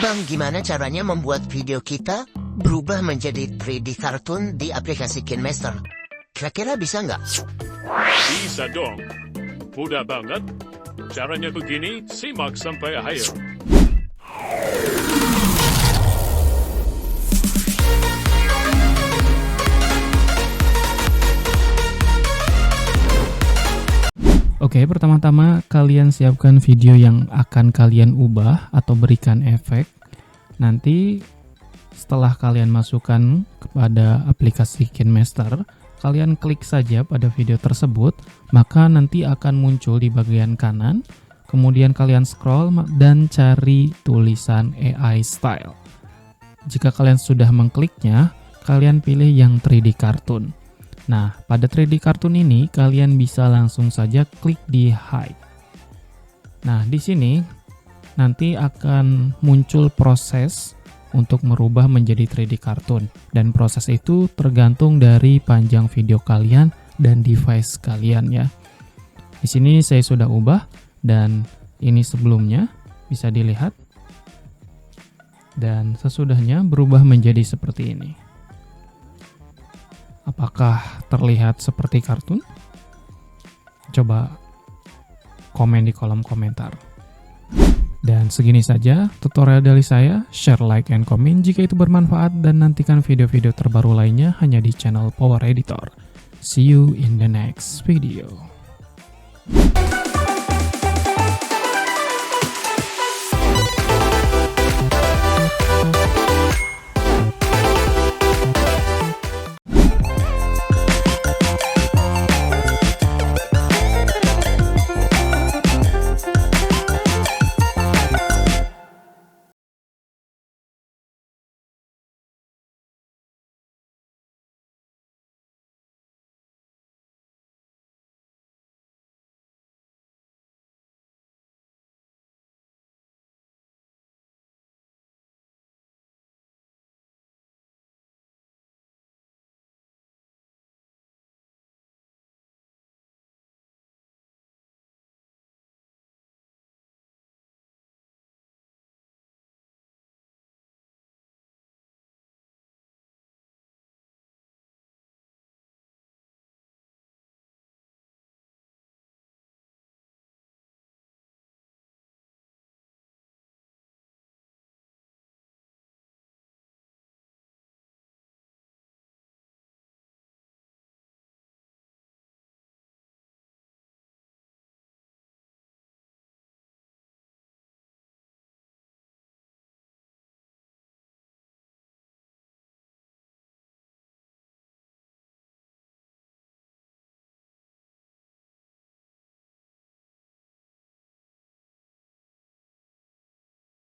Bang, gimana caranya membuat video kita berubah menjadi 3D kartun di aplikasi KineMaster? Kira-kira bisa nggak? Bisa dong. Mudah banget. Caranya begini, simak sampai akhir. Oke, pertama-tama kalian siapkan video yang akan kalian ubah atau berikan efek. Nanti setelah kalian masukkan kepada aplikasi KineMaster, kalian klik saja pada video tersebut, maka nanti akan muncul di bagian kanan. Kemudian kalian scroll dan cari tulisan AI Style. Jika kalian sudah mengkliknya, kalian pilih yang 3D Cartoon. Nah, pada 3D Cartoon ini kalian bisa langsung saja klik di hide. Nah, di sini nanti akan muncul proses untuk merubah menjadi 3D Cartoon, dan proses itu tergantung dari panjang video kalian dan device kalian ya. Di sini saya sudah ubah dan ini sebelumnya bisa dilihat. Dan sesudahnya berubah menjadi seperti ini. Apakah terlihat seperti kartun? Coba komen di kolom komentar. Dan segini saja tutorial dari saya. Share, like, and comment jika itu bermanfaat, dan nantikan video-video terbaru lainnya hanya di channel Power Editor. See you in the next video.